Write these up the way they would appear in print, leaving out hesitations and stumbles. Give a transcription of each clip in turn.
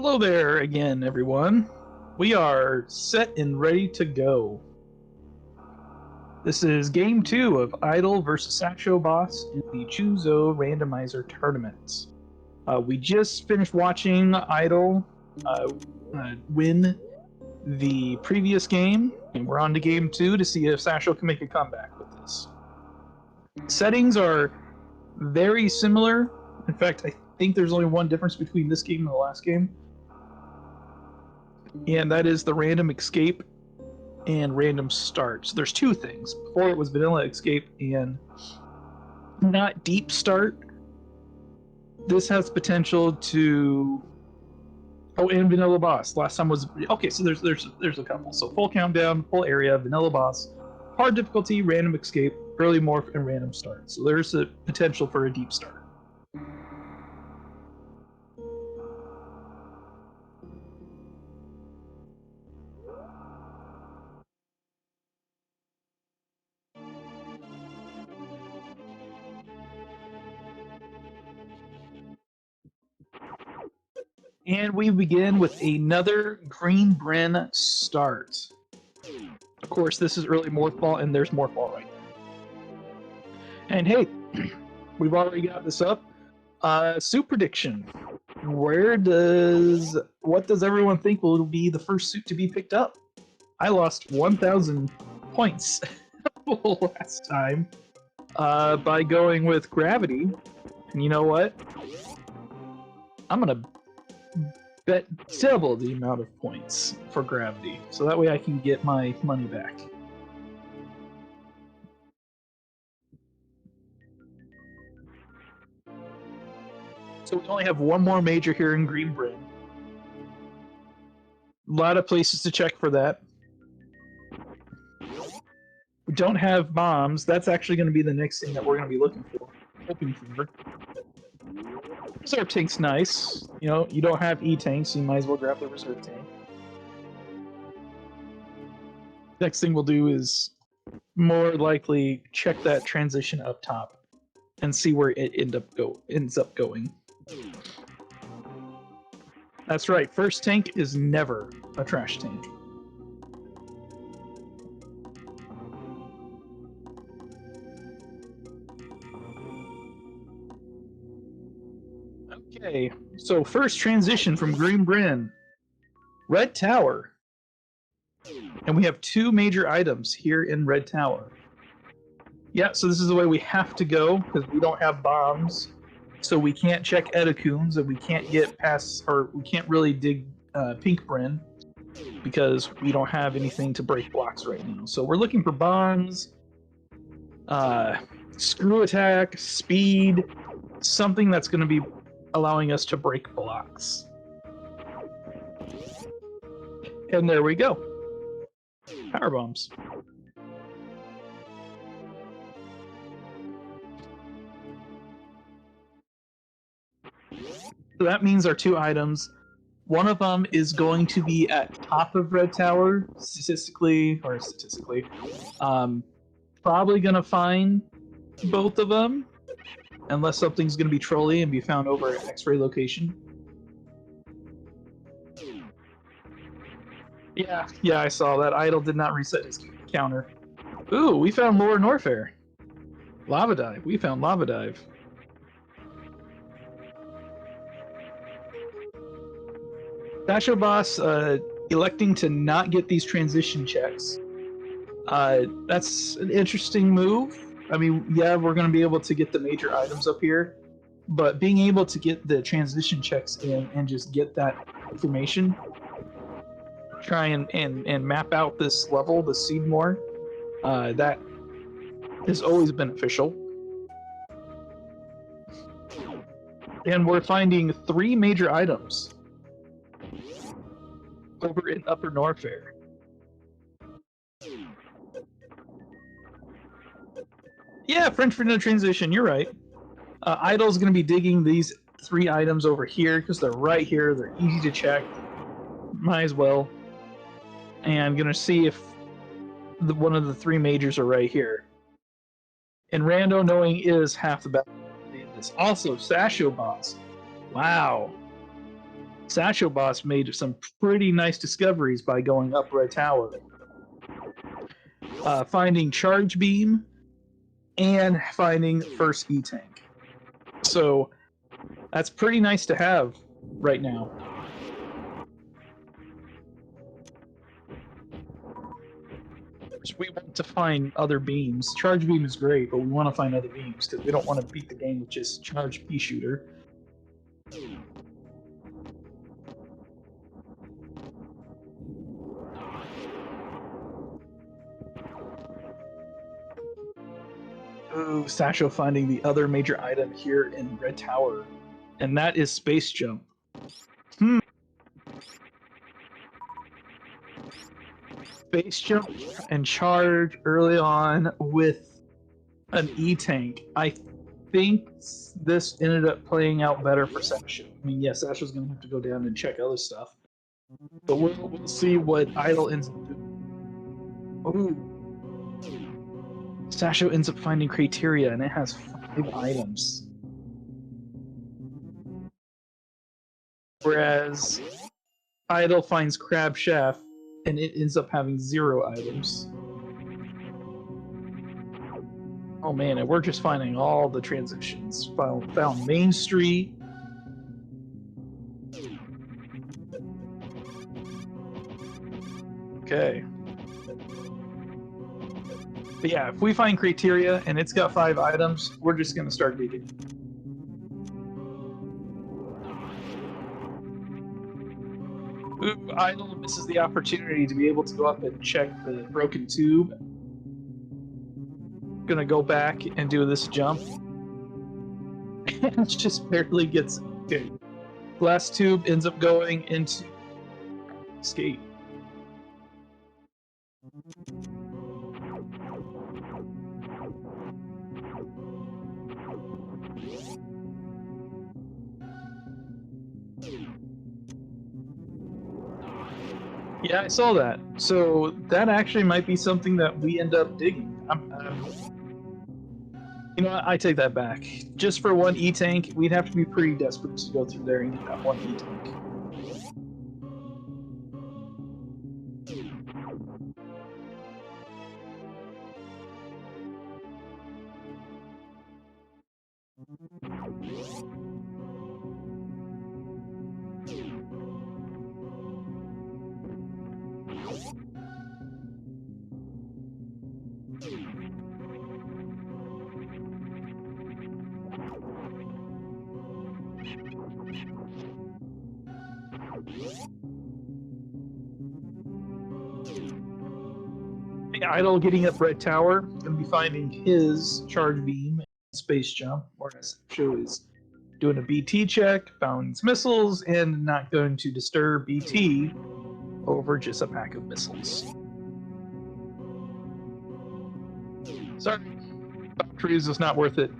Hello there again, everyone. We are set and ready to go. This is game 2 of Idol vs. sashoboss in the Choozo Randomizer tournament. We just finished watching Idol win the previous game, and we're on to game 2 to see if Sasho can make a comeback with this. Settings are very similar. In fact, I think there's only one difference between this game and the last game. And that is the random escape and random start. So there's two things. Before it was vanilla escape and not deep start. This has potential to... Oh, and vanilla boss. Last time was... Okay, so there's a couple. So full countdown, full area, vanilla boss, hard difficulty, random escape, early morph, and random start. So there's a potential for a deep start. And we begin with another Green Bren start. Of course, this is early Morphball, and there's Morphball right there. And hey, we've already got this up. Suit prediction. What does everyone think will be the first suit to be picked up? I lost 1,000 points last time by going with Gravity. And you know what? I'm gonna bet double the amount of points for Gravity, so that way I can get my money back. So we only have one more major here in Green Bren. A lot of places to check for that. We don't have bombs. That's actually going to be the next thing that we're going to be looking for, hoping for. Reserve tank's nice. You know, you don't have E-tank, so you might as well grab the reserve tank. Next thing we'll do is more likely check that transition up top and see where it ends up going. That's right, first tank is never a trash tank. Okay, so first transition from Green Bren. Red Tower. And we have two major items here in Red Tower. Yeah, so this is the way we have to go, because we don't have bombs. So we can't check Edacoons, and we can't get past, or we can't really dig Pink Bren, because we don't have anything to break blocks right now. So we're looking for bombs, screw attack, speed, something that's going to be allowing us to break blocks. And there we go. Power bombs. So that means our two items, one of them is going to be at top of Red Tower, statistically, probably going to find both of them, unless something's going to be trolly and be found over at X-ray location. Yeah, I saw that. Idol did not reset his counter. Ooh, we found Lore Norfair. Lava Dive. We found Lava Dive. sashoboss electing to not get these transition checks. That's an interesting move. I mean, yeah, we're going to be able to get the major items up here, but being able to get the transition checks in and just get that information, try and map out this level, the seed more, that is always beneficial. And we're finding 3 major items over in Upper Norfair. Yeah, French for no transition, you're right. Idol's going to be digging these 3 items over here because they're right here, they're easy to check. Might as well. And going to see if one of the 3 majors are right here. And Rando knowing is half the battle. Also, sashoboss. Wow. Sashoboss made some pretty nice discoveries by going up Red Tower, finding Charge Beam and finding first E-Tank. So that's pretty nice to have right now. We want to find other beams. Charge Beam is great, but we want to find other beams because we don't want to beat the game with just Charge Pea Shooter. Ooh, Sasho finding the other major item here in Red Tower, and that is Space Jump. Space Jump and Charge early on with an E-Tank. I think this ended up playing out better for Sasho. I mean, yes, Sasho's going to have to go down and check other stuff, but we'll see what Idle ends up doing. Ooh. Sasho ends up finding Criteria, and it has 5 items. Whereas Idle finds Crab Chef, and it ends up having 0 items. Oh man, and we're just finding all the transitions. Found Main Street. Okay. But yeah, if we find Criteria and it's got 5 items, we're just going to start digging. Ooh, Idle misses the opportunity to be able to go up and check the broken tube. Gonna go back and do this jump. It just barely gets okay. Glass tube ends up going into skate. Yeah, I saw that. So that actually might be something that we end up digging. You know what? I take that back. Just for one E-Tank, we'd have to be pretty desperate to go through there and get that one E-Tank. Idle getting up Red Tower, gonna be finding his Charge Beam and Space Jump, whereas Sasho is doing a BT check, found missiles, and not going to disturb BT over just a pack of missiles. Sorry, Valkyries is not worth it.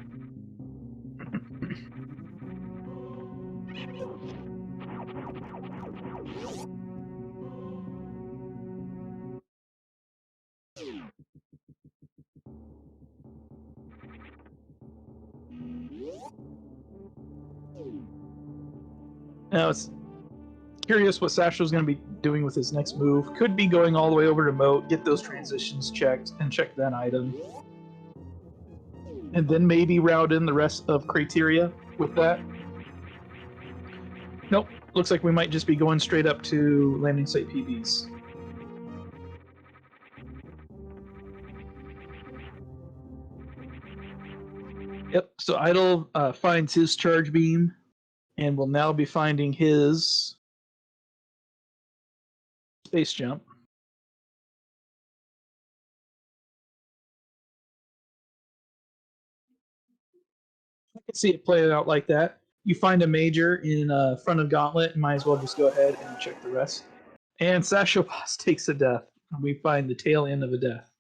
Now it's curious what Sasho's going to be doing with his next move. Could be going all the way over to Moat, get those transitions checked, and check that item. And then maybe route in the rest of Criteria with that. Nope, looks like we might just be going straight up to landing site PBs. Yep, so Idle finds his Charge Beam, and will now be finding his Space Jump. I can see it playing out like that. You find a major in front of Gauntlet, and might as well just go ahead and check the rest. And sashoboss takes a death. We find the tail end of a death.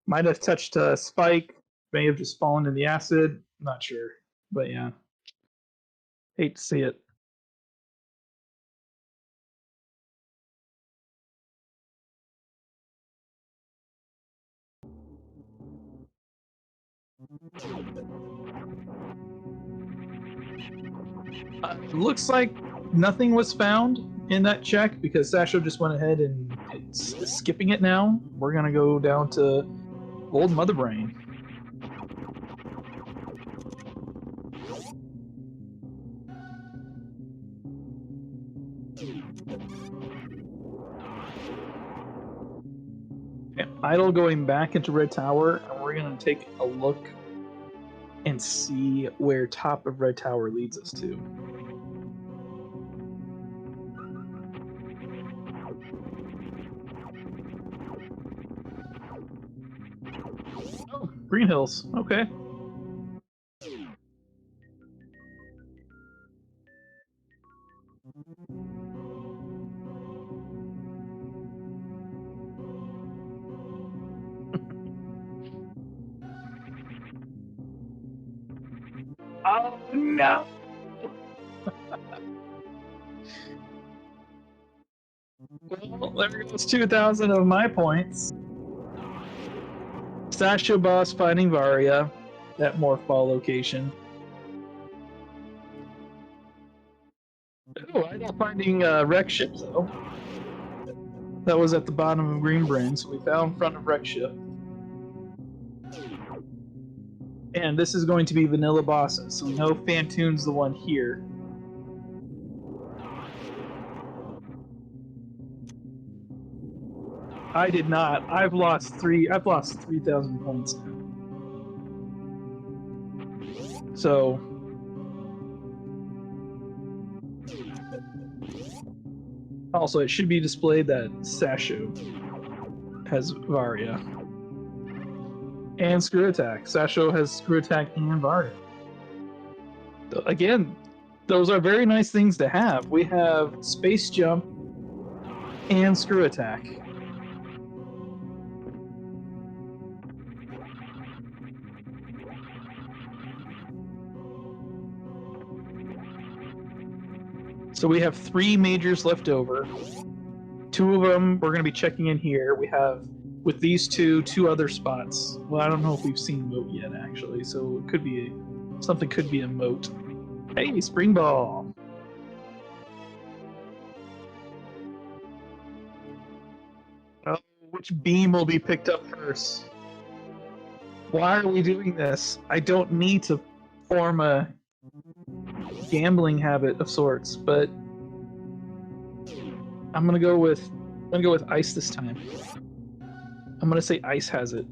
Might have touched Spike, may have just fallen in the acid. Not sure, but yeah. Hate to see it. Looks like nothing was found in that check because Sasho just went ahead and it's skipping it now. We're gonna go down to Old Mother Brain. Idle going back into Red Tower, and we're gonna take a look and see where top of Red Tower leads us to. Oh, Green Hills. Okay. Oh no! Well, there goes 2,000 of my points. Sashoboss fighting Varia at Morph Ball location. Oh, I got finding wreck ships though. That was at the bottom of Green Brain, so we found front of wreck ship. And this is going to be vanilla bosses, so we know Fantoon's the one here. I did not. I've lost 3,000 points now. So also it should be displayed that Sasho has Varia. And Screw Attack. Sasho has Screw Attack and Varia. Again, those are very nice things to have. We have Space Jump and Screw Attack. So we have 3 majors left over. 2 of them we're going to be checking in here. We have, with these 2 other spots. Well, I don't know if we've seen Moat yet, actually, so it could be something could be a Moat. Hey, Spring Ball! Oh, which beam will be picked up first? Why are we doing this? I don't need to form a gambling habit of sorts, but I'm gonna go with Ice this time. I'm gonna say Ice has it,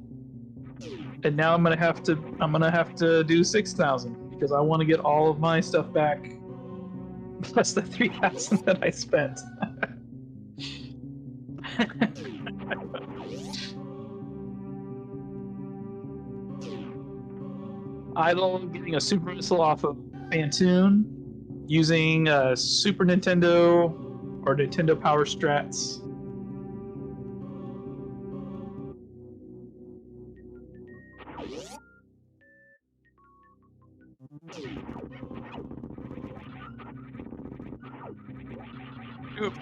and now I'm gonna have to do 6,000 because I want to get all of my stuff back, plus the 3,000 that I spent. Idle getting a super missile off of Fantoon using Super Nintendo or Nintendo Power Strats.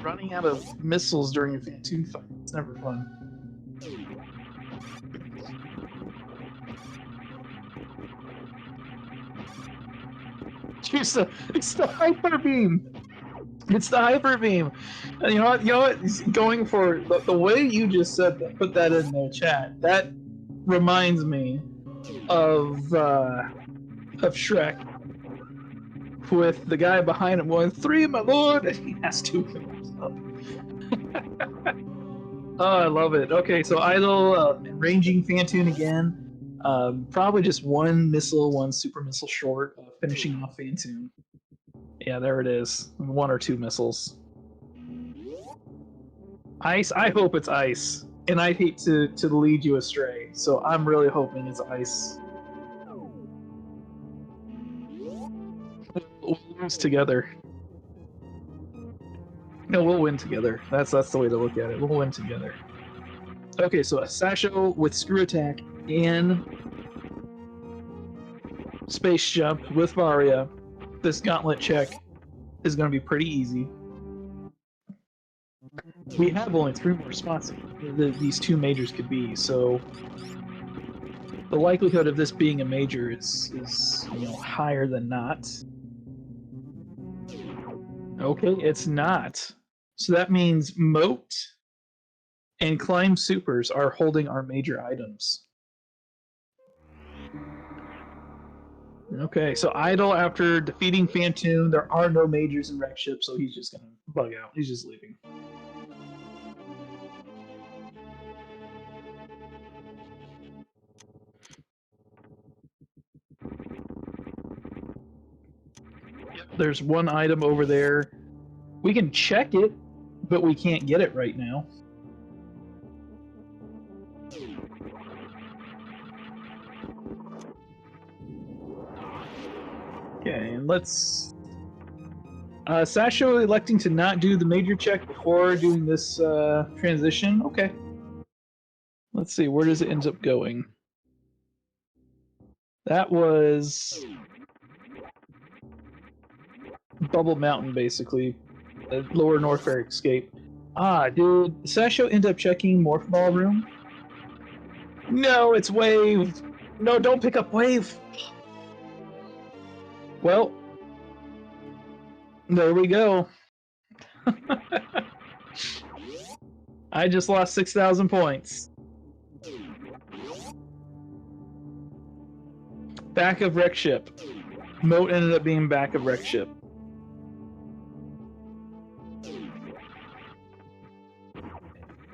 Running out of missiles during a Fantoon fight. It's never fun. It's the hyper beam. It's the hyper beam. And you know what? Going for the way you just said that, put that in the chat. That reminds me of Shrek with the guy behind him going 3, my lord, and he has 2 fingers up. Oh, I love it. Okay, so Idle ranging Fantoon again. Probably just 1 missile, 1 super missile short of finishing off Fantoon. Yeah, there it is. 1 or 2 missiles. Ice. I hope it's Ice, and I'd hate to lead you astray. So I'm really hoping it's Ice. We'll lose together. No, we'll win together. That's the way to look at it. We'll win together. Okay, so a Sasho with Screw Attack and Space Jump with Varia. This gauntlet check is going to be pretty easy. We have only 3 more spots these 2 majors could be, so the likelihood of this being a major is higher than not. Okay, it's not. So that means Moat and Climb Supers are holding our major items. Okay, so Idle, after defeating Phantoon, there are no majors in Wreck Ship, so he's just gonna bug out. He's just leaving. There's one item over there. We can check it, but we can't get it right now. Okay, and let's... Sasho electing to not do the major check before doing this transition. Okay. Let's see, where does it end up going? That was... Bubble Mountain, basically. The lower North Fair escape. Did Sasho end up checking Morph Ball Room? No, it's Wave! No, don't pick up Wave! Well, there we go. I just lost 6,000 points. Back of Wreck Ship. Moat ended up being back of Wreck Ship.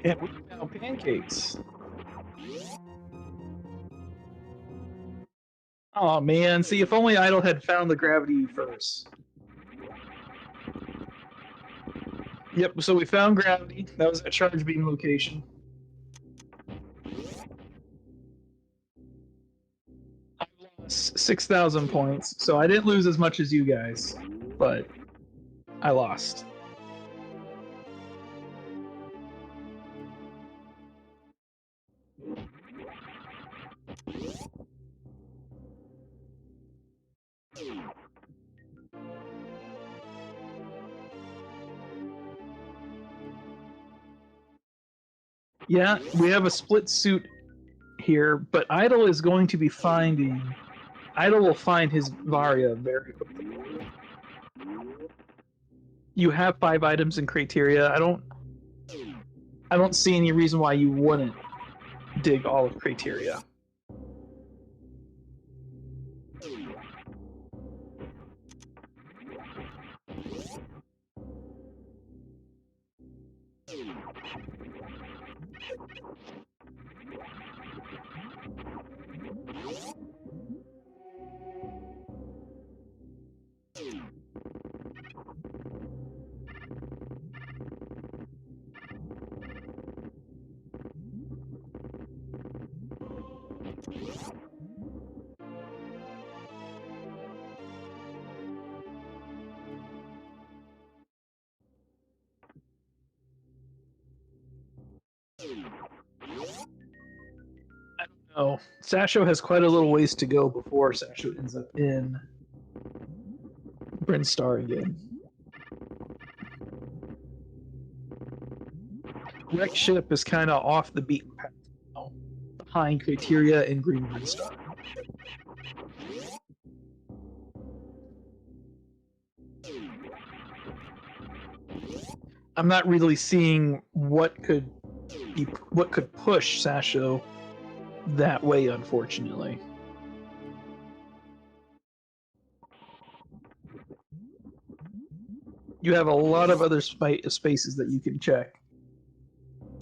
And we found pancakes. Oh man, see, if only Idle had found the gravity first. Yep, so we found gravity. That was a charge beam location. I lost 6,000 points, so I didn't lose as much as you guys, but I lost. Yeah, we have a split suit here, but Idle is going to be finding... Idle will find his Varia very quickly. You have 5 items in criteria. I don't see any reason why you wouldn't dig all of criteria. Oh, Sasho has quite a little ways to go before Sasho ends up in Brinstar again. Wreck Ship is kind of off the beaten path now, behind criteria and Green Brinstar. I'm not really seeing what could push Sasho that way, unfortunately. You have a lot of other spaces that you can check.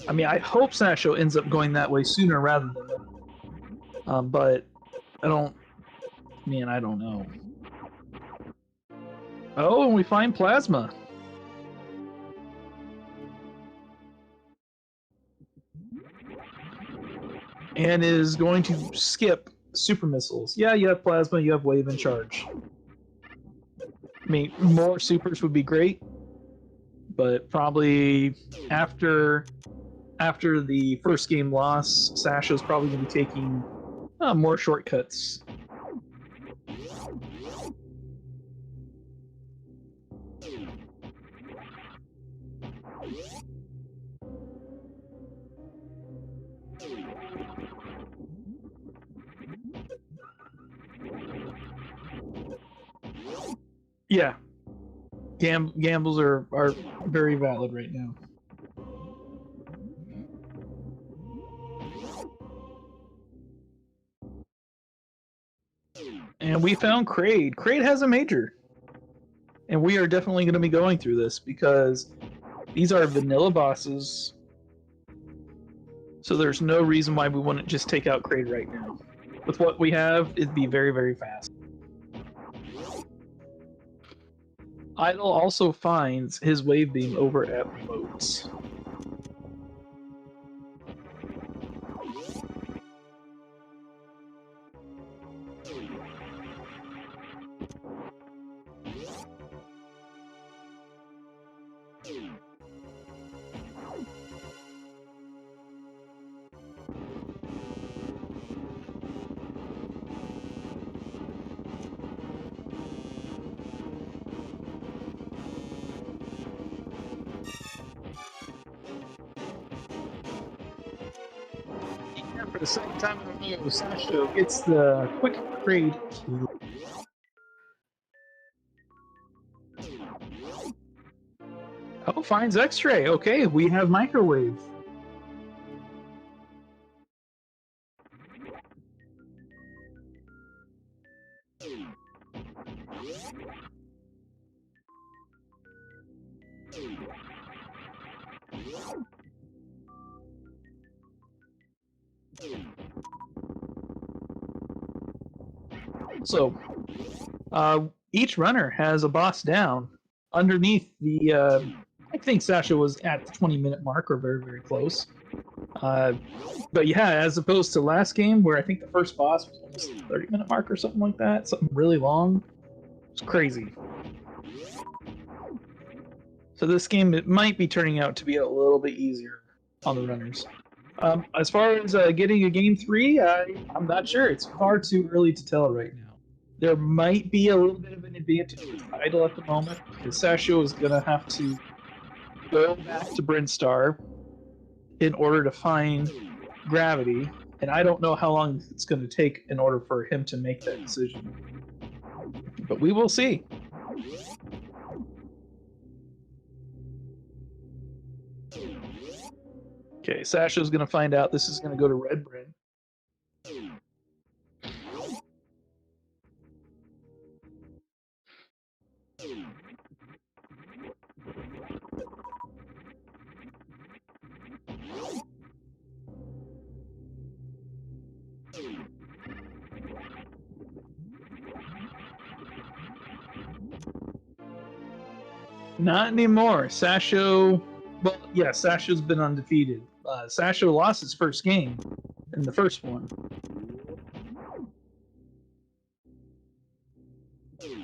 I mean, I hope Sasho ends up going that way sooner rather than later. But I don't know. Oh, and we find Plasma. And is going to skip Super Missiles. Yeah, you have Plasma, you have Wave in charge. I mean, more Supers would be great, but probably after the first game loss, Sasho's probably going to be taking more shortcuts. Yeah. gambles are very valid right now. And we found Kraid. Kraid has a major. And we are definitely going to be going through this because these are vanilla bosses. So there's no reason why we wouldn't just take out Kraid right now. With what we have, it'd be very, very fast. Idle also finds his wave beam over at boats. For the second time in a row, Sasho gets the quick Kraid kill. Oh, finds X-ray. Okay, we have microwave. So, each runner has a boss down. Underneath the, I think Sasha was at the 20-minute mark or very, very close. But yeah, as opposed to last game where I think the first boss was almost the 30-minute mark or something like that, something really long. It's crazy. So this game, it might be turning out to be a little bit easier on the runners. As far as getting a game 3, I'm not sure. It's far too early to tell right now. There might be a little bit of an advantage with Idle at the moment, because Sasho is going to have to go back to Brinstar in order to find Gravity, and I don't know how long it's going to take in order for him to make that decision. But we will see. Okay, Sasho's going to find out this is going to go to Red Brin. Not anymore. Sasho, well, yeah, Sasho's been undefeated. Sasho lost his first game in the first one.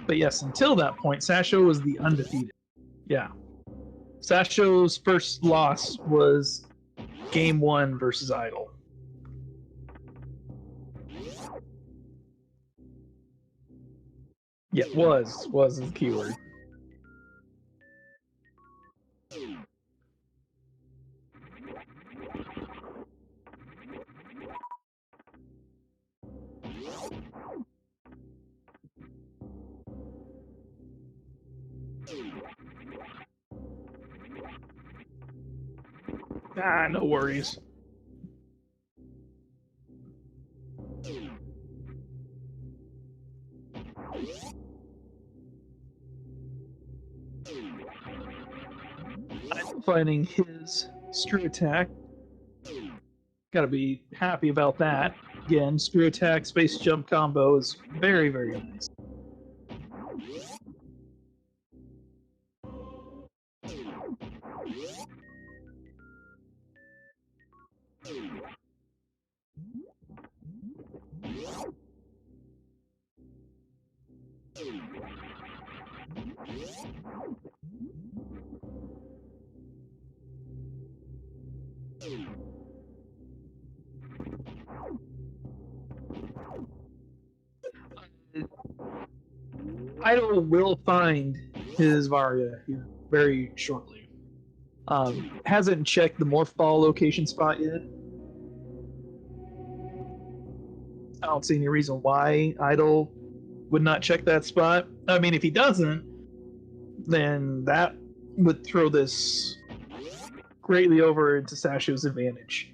But yes, until that point, Sasho was the undefeated. Yeah. Sasho's first loss was game 1 versus Idle. Yeah, was the keyword. Ah, no worries. I'm finding his screw attack. Gotta be happy about that. Again, screw attack, space jump combo is very, very nice. Idle will find his Varia here very shortly. Hasn't checked the Morph Ball location spot yet. I don't see any reason why Idle would not check that spot. I mean, if he doesn't, then that would throw this greatly over into Sasho's advantage.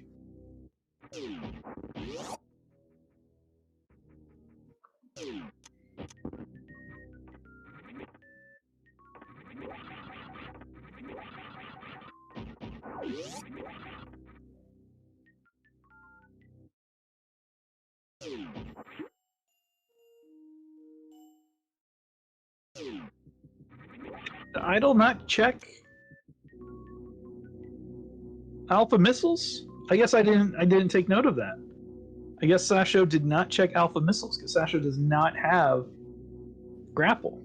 Did Idle not check Alpha missiles? I guess I didn't take note of that. I guess Sasho did not check Alpha missiles because Sasho does not have grapple.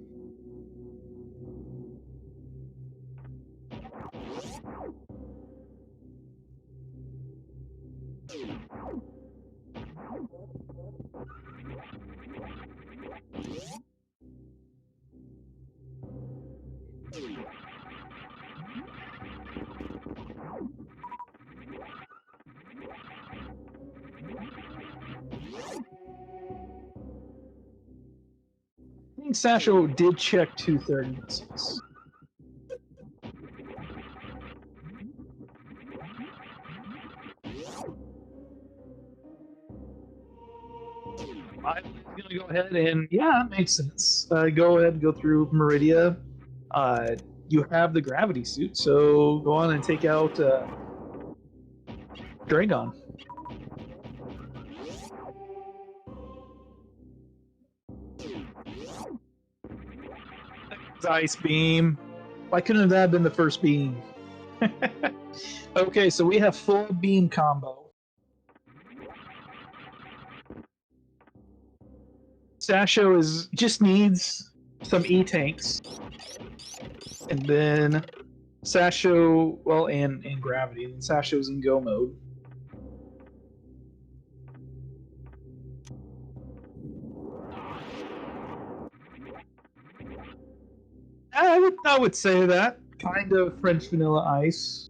I think Sasho did check 230 missiles. I'm going to go ahead and, yeah, that makes sense. Go ahead and go through Meridia. You have the gravity suit, so go on and take out Dragon. Ice beam. Why couldn't that have been the first beam? Okay, so we have full beam combo. Sasho just needs some E-tanks. And then Sasho, well, and gravity. And Sasho's in go mode. I would say that. Kind of French vanilla ice.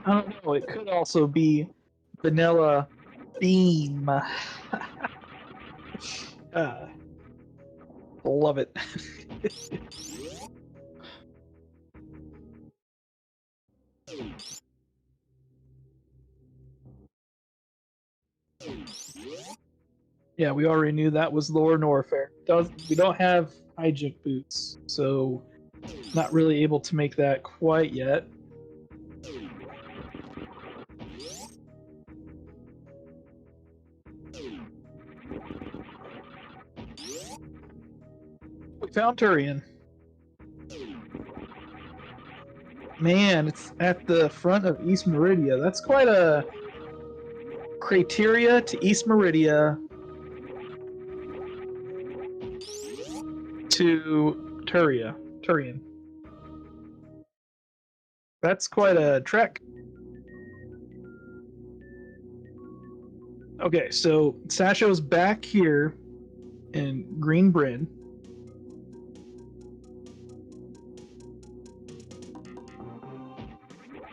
I don't know, it could also be vanilla beam. Love it. Yeah, we already knew that was Lore Norfair. We don't have hijack boots, so not really able to make that quite yet. We found Turian. Man, it's at the front of East Meridia. That's quite a criteria to East Meridia to Turian. That's quite a trek. Okay, so Sasho's back here in Green Bryn.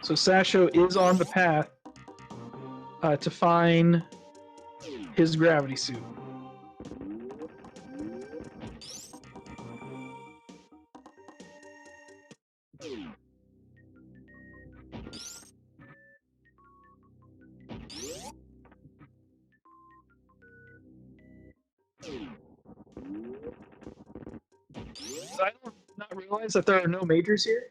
So Sasho is on the path to find his gravity suit. I don't not realize that there are no majors here.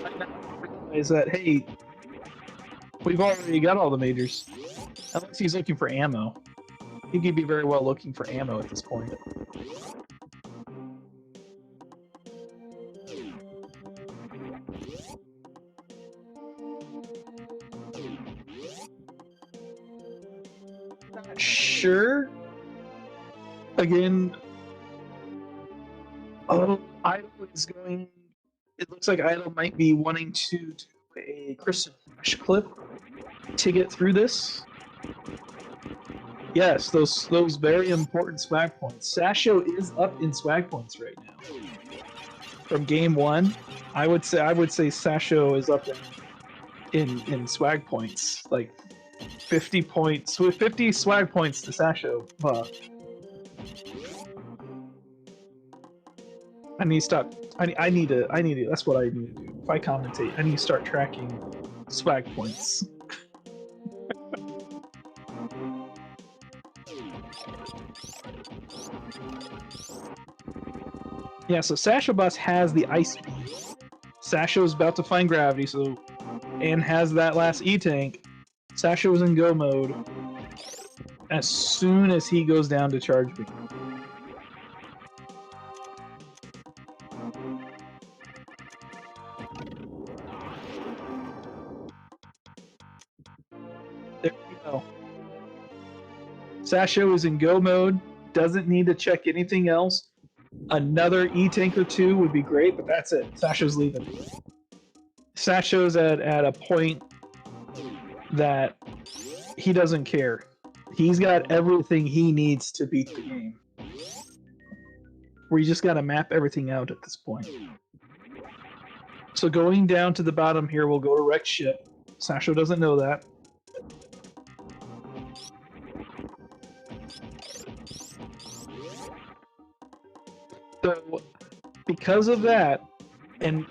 I now realize that, hey, we've already got all the majors. Unless he's looking for ammo. He could be very well looking for ammo at this point. Not sure. Again, Idle is going. It looks like Idle might be wanting to do a crystal flash clip to get through this. Yes, those very important swag points. Sasho is up in swag points right now. From game one, I would say Sasho is up in swag points, like 50 points with 50 swag points to Sasho. I need to stop. I need to. That's what I need to do. If I commentate, I need to start tracking swag points. Yeah, so sashoboss has the ice beam. Sasho's about to find gravity, and has that last E-tank. Sasho's in go mode as soon as he goes down to charge beam. There you go. Sasho is in go mode, doesn't need to check anything else. Another E-tank or two would be great, but that's it. Sasho's leaving. Sasho's at a point that he doesn't care. He's got everything he needs to beat the game. We just got to map everything out at this point. So going down to the bottom here, we'll go to wrecked ship. Sasho doesn't know that. So because of that, and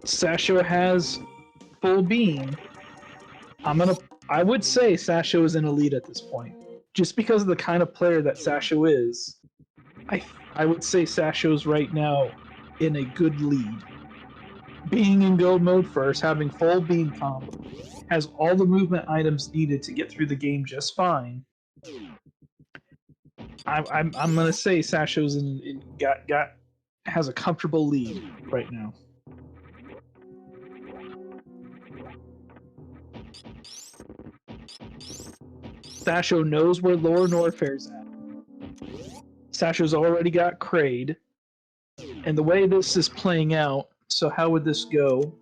Sasho has full beam, I would say Sasho is an elite at this point. Just because of the kind of player that Sasho is, I would say Sasho's right now in a good lead. Being in go mode first, having full beam comp, has all the movement items needed to get through the game just fine. I'm gonna say Sasho's has a comfortable lead right now. Sasho knows where Lower Norfair's at. Sasho's already got Kraid. And the way this is playing out, so how would this go?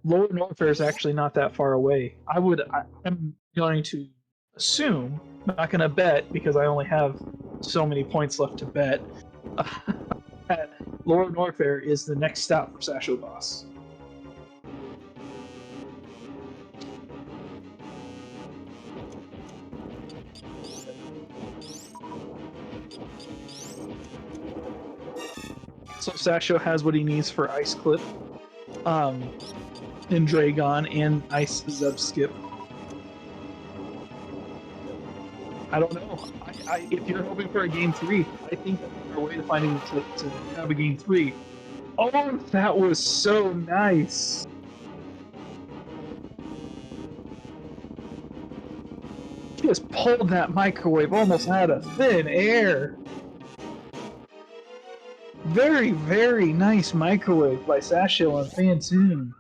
Lower Norfair is actually not that far away. I'm going to assume, I'm not going to bet because I only have so many points left to bet, that Lower Norfair is the next stop for sashoboss. So Sasho has what he needs for Ice Clip, and Dragon, and Ice Zeb Skip. I don't know. If you're hoping for a game 3, I think that's our way to finding to have a game 3. Oh, that was so nice. He just pulled that microwave almost out of thin air. Very, very nice microwave by Sasho on Fantoon.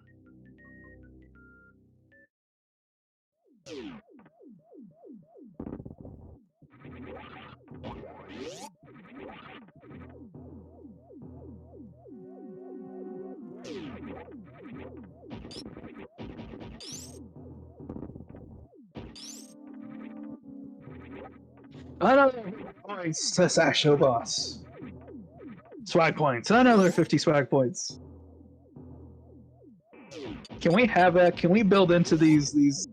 Another points to sashoboss. Swag points. Another 50 swag points. Can we build into these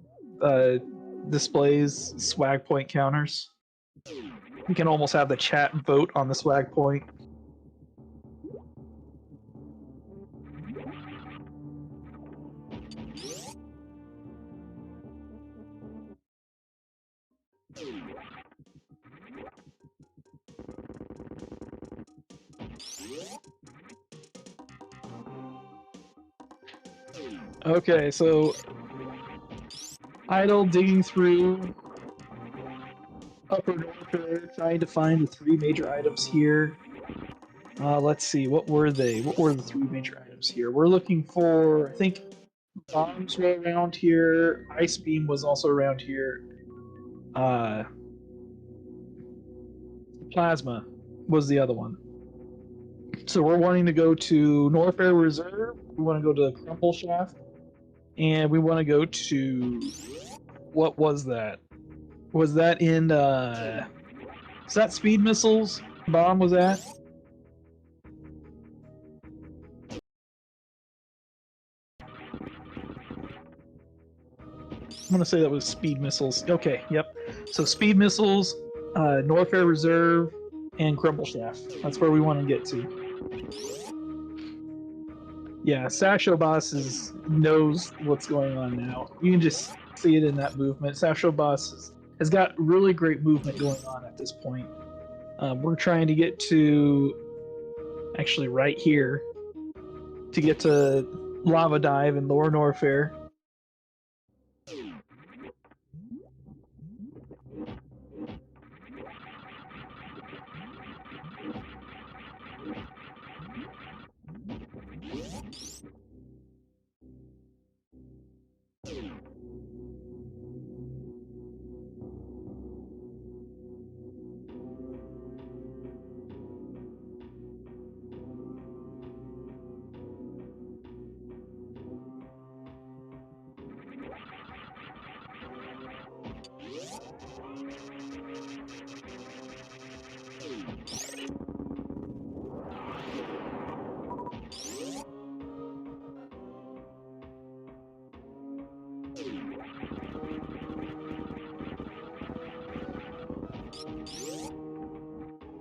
displays swag point counters? We can almost have the chat vote on the swag point. Okay, so idle digging through upper Norfair, trying to find the 3 major items here. Let's see, what were they? What were the 3 major items here? We're looking for, I think, bombs were around here. Ice beam was also around here. Plasma was the other one. So we're wanting to go to Norfair Reserve, We want to go to Crumple Shaft, and we want to go to what was that? Was that in is that Speed Missiles bomb was that? I'm gonna say that was Speed Missiles. Okay, yep. So Speed Missiles, Norfair Reserve, and Crumble Shaft. That's where we want to get to. Yeah, sashoboss knows what's going on now. You can just see it in that movement. Sashoboss has got really great movement going on at this point. We're trying to get to actually right here to get to Lava Dive and Lower Norfair.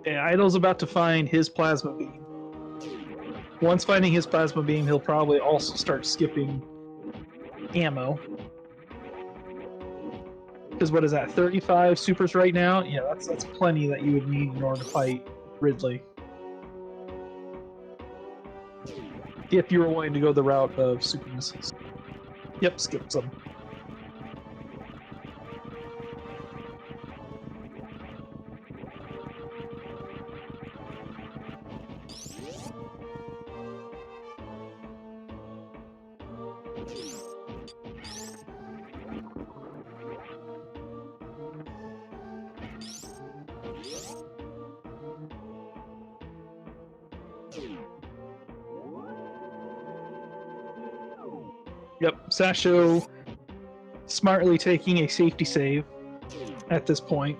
Yeah, Idol's about to find his plasma beam. Once finding his plasma beam, he'll probably also start skipping ammo. Because what is that, 35 supers right now? Yeah, that's plenty that you would need in order to fight Ridley. If you were wanting to go the route of super missiles. Yep, skip some. Yep, Sasho smartly taking a safety save at this point.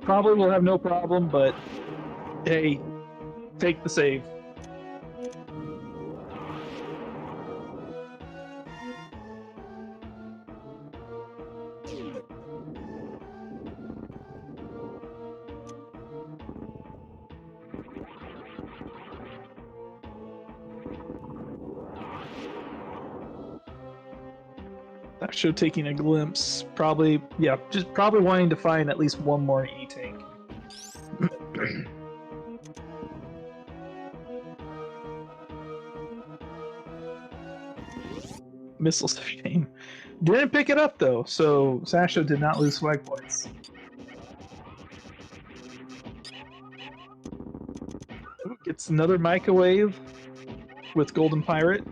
Probably will have no problem, but hey, take the save. Sasho taking a glimpse, probably, yeah, just probably wanting to find at least one more E-tank. Missiles of shame. Didn't pick it up though, so Sasho did not lose swag points. Gets another microwave with Golden Pirate.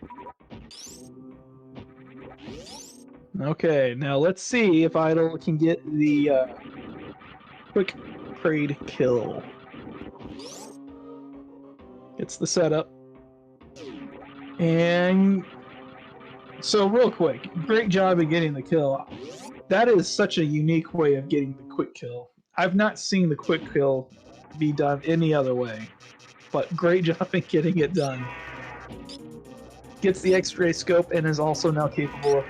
Okay, now let's see if Idol can get the quick trade kill. It's the setup. And so real quick, great job at getting the kill. That is such a unique way of getting the quick kill. I've not seen the quick kill be done any other way, but great job at getting it done. Gets the X-ray scope and is also now capable of...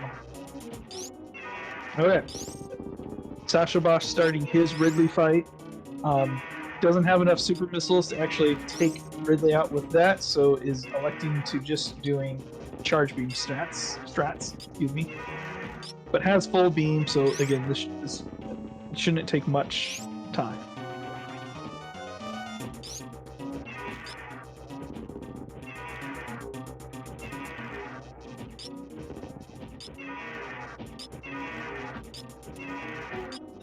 Okay. Sashoboss starting his Ridley fight. Doesn't have enough super missiles to actually take Ridley out with that, so is electing to just doing charge beam strats, excuse me. But has full beam, so again, this shouldn't take much time.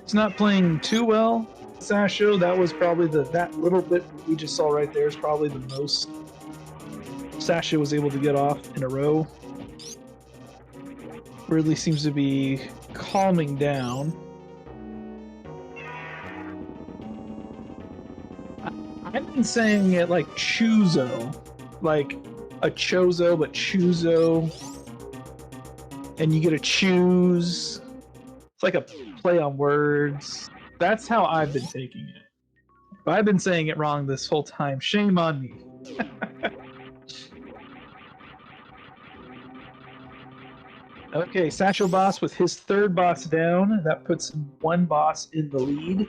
It's not playing too well, Sasho. That was probably that little bit we just saw right there is probably the most Sasho was able to get off in a row. Ridley seems to be calming down. I've been saying it like Choozo, like a Choozo, but Choozo. And you get to choose. It's like a play on words. That's how I've been taking it. But I've been saying it wrong this whole time. Shame on me. Okay, sashoboss with his third boss down. That puts one boss in the lead.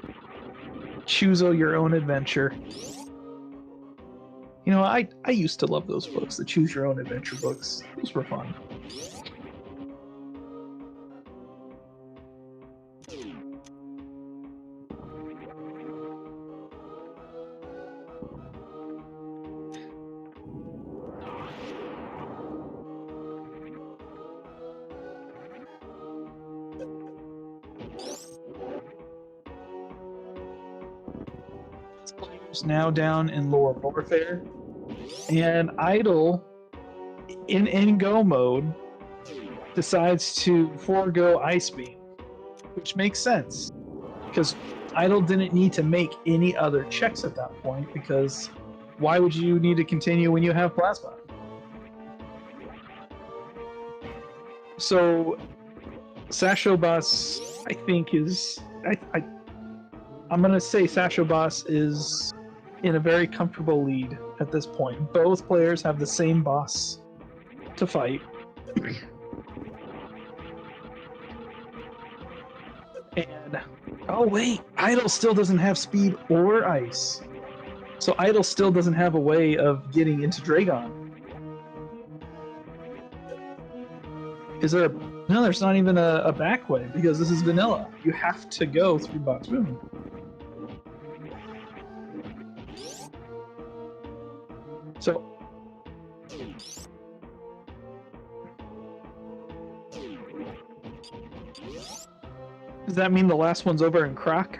Choozo your own adventure. You know, I used to love those books, the choose your own adventure books. Those were fun. Now down in lower warfare, and Idle in go mode decides to forego Ice Beam, which makes sense because Idle didn't need to make any other checks at that point, because why would you need to continue when you have Plasma? So sashoboss, I think, is I'm gonna say sashoboss is in a very comfortable lead at this point. Both players have the same boss to fight. And oh wait, Idle still doesn't have speed or ice. So Idle still doesn't have a way of getting into Dragon. Is there no, there's not even a back way, because this is vanilla. You have to go through Box Boom. So does that mean the last one's over in Croc?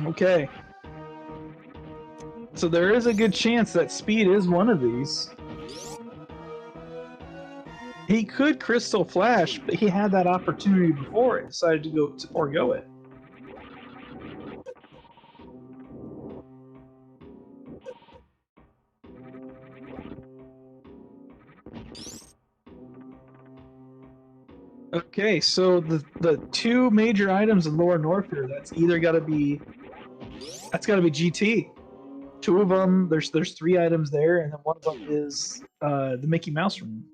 Okay. So there is a good chance that Speed is one of these. He could Crystal Flash, but he had that opportunity before and decided to go to forego it. Okay, so the two major items in Lower North here, that's gotta be GT. Two of them, there's three items there, and then one of them is the Mickey Mouse room.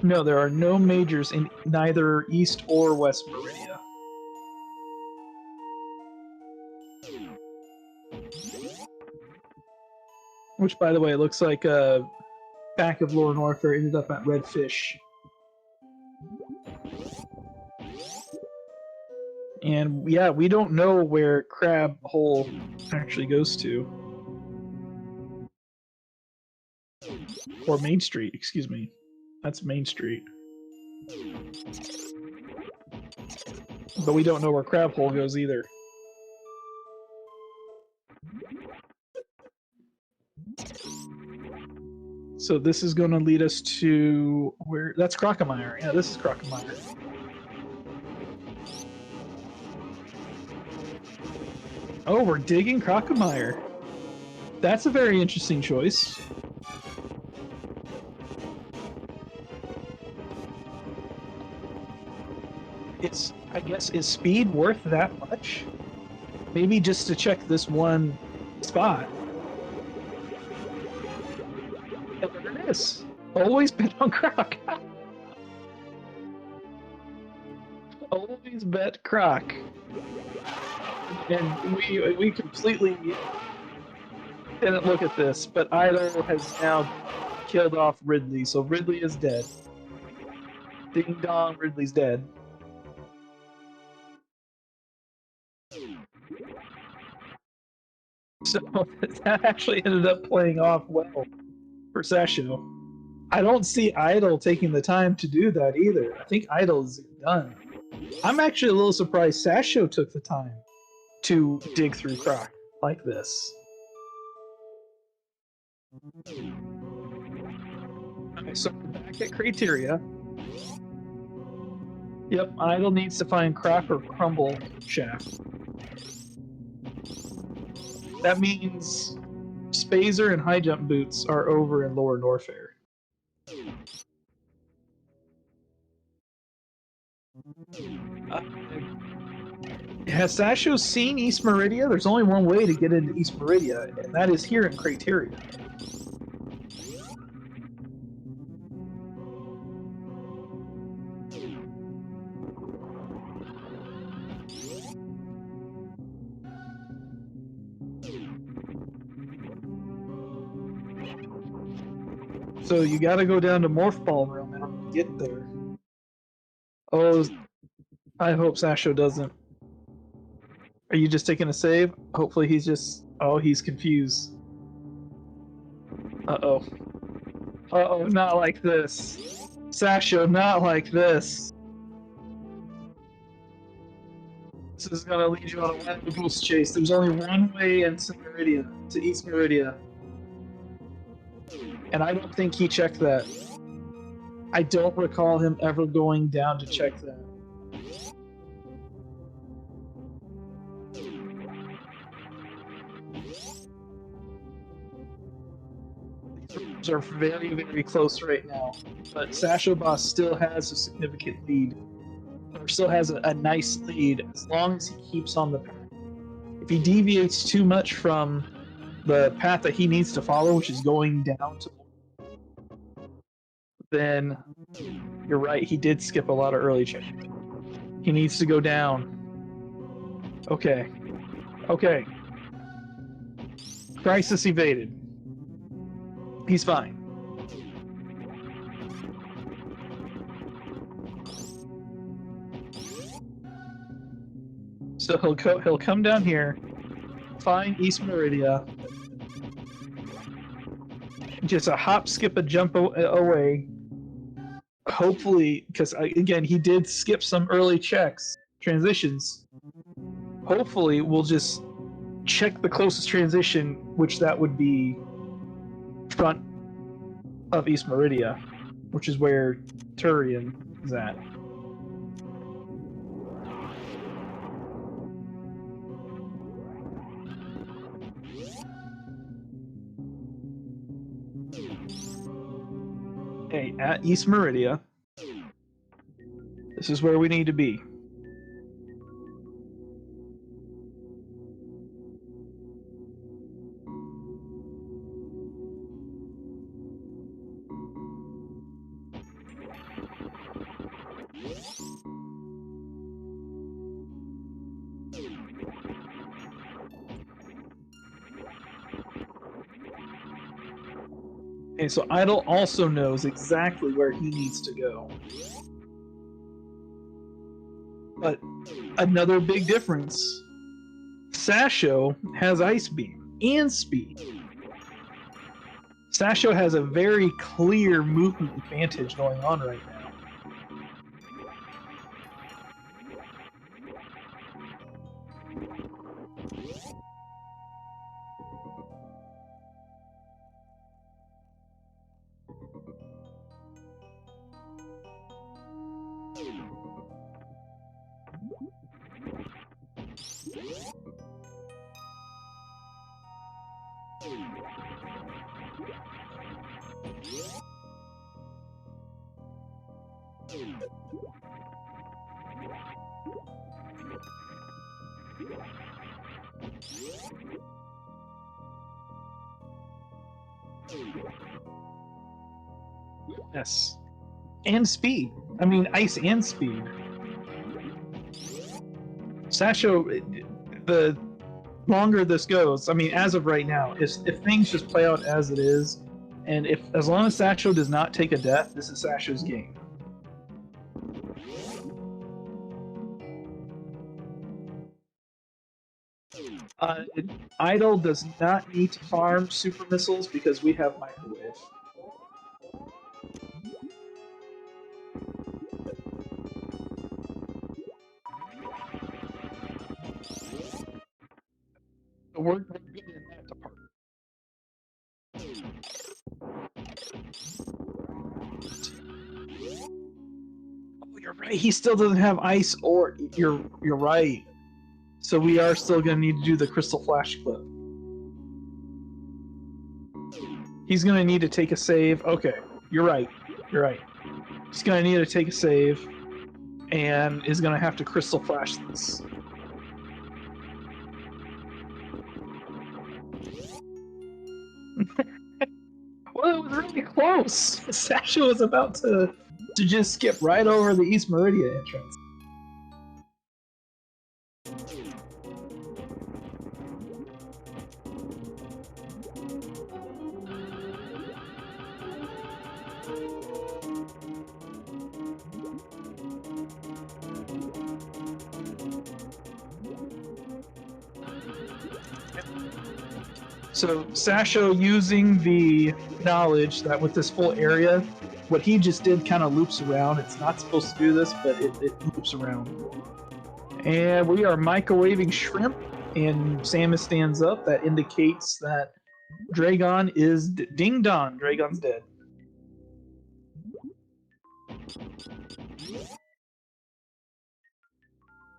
No, there are no majors in neither East or West Meridia. Which, by the way, looks like back of Lower North ended up at Red Fish. And yeah, we don't know where Crab Hole actually goes to. Or Main Street, excuse me. That's Main Street. But we don't know where Crab Hole goes either. So this is going to lead us to where? That's Crocomire. Yeah, this is Crocomire. Oh, we're digging Crocomire. That's a very interesting choice. I guess, is speed worth that much? Maybe just to check this one spot. And there it is. Always bet on Croc. Always bet Croc. And we completely didn't look at this, but Idle has now killed off Ridley, so Ridley is dead. Ding dong, Ridley's dead. So that actually ended up playing off well for Sasho. I don't see Idle taking the time to do that either. I think Idle's done. I'm actually a little surprised Sasho took the time to dig through Croc like this. Okay, so back at Criteria. Yep, Idle needs to find Crack or Crumble Shaft. That means Spazer and High Jump Boots are over in Lower Norfair. Has Sasho seen East Meridia? There's only one way to get into East Meridia, and that is here in Crateria. So you gotta go down to Morph Ball Room in order to get there. Oh, I hope Sasho doesn't. Are you just taking a save? Hopefully he's just... Oh, he's confused. Uh-oh. Uh-oh, not like this. Sasho, not like this. This is gonna lead you on a wild goose chase. There's only one way into Meridia, to East Meridia. And I don't think he checked that. I don't recall him ever going down to check that. These rooms are very, very close right now. But sashoboss still has a significant lead. Or still has a nice lead as long as he keeps on the path. If he deviates too much from the path that he needs to follow, which is going down to, then you're right, he did skip a lot of early checking. He needs to go down. Okay. Okay. Crisis evaded. He's fine. So he'll come down here, find East Meridia, just a hop, skip, a jump away. Hopefully, because again, he did skip some early checks, transitions. Hopefully, we'll just check the closest transition, which that would be front of East Meridia, which is where Turian is at. Okay, at East Meridia, this is where we need to be. Okay, so Idle also knows exactly where he needs to go. But another big difference, Sasho has Ice Beam and Speed. Sasho has a very clear movement advantage going on right now. Yes. And speed. I mean, ice and speed. Sasho, the longer this goes, I mean, as of right now, if things just play out as it is, and as long as Sasho does not take a death, this is Sasho's game. Idle does not need to farm super missiles because we have microwave. So we're good in that department. Oh, you're Right, he still doesn't have ice or you're right. So we are still gonna need to do the crystal flash clip. He's gonna need to take a save. Okay, you're right. You're right. He's gonna need to take a save and is gonna have to crystal flash this. Well, it was really close. Sasha was about to just skip right over the East Meridia entrance. So Sasho, using the knowledge that with this full area, what he just did kind of loops around. It's not supposed to do this, but it loops around. And we are microwaving shrimp, and Samus stands up. That indicates that Dragon is ding dong. Dragon's dead.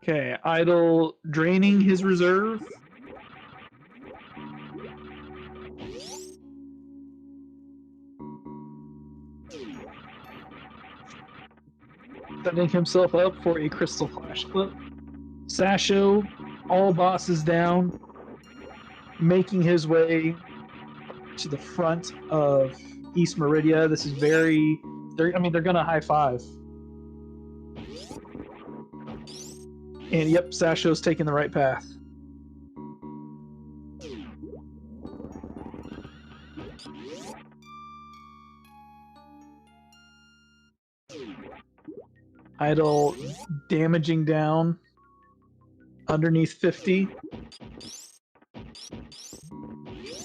Okay, Idol draining his reserve. Setting himself up for a crystal flash clip. Sasho, all bosses down, making his way to the front of East Meridia. This is very. They're gonna high five. And yep, Sasho's taking the right path. Idol damaging down underneath 50.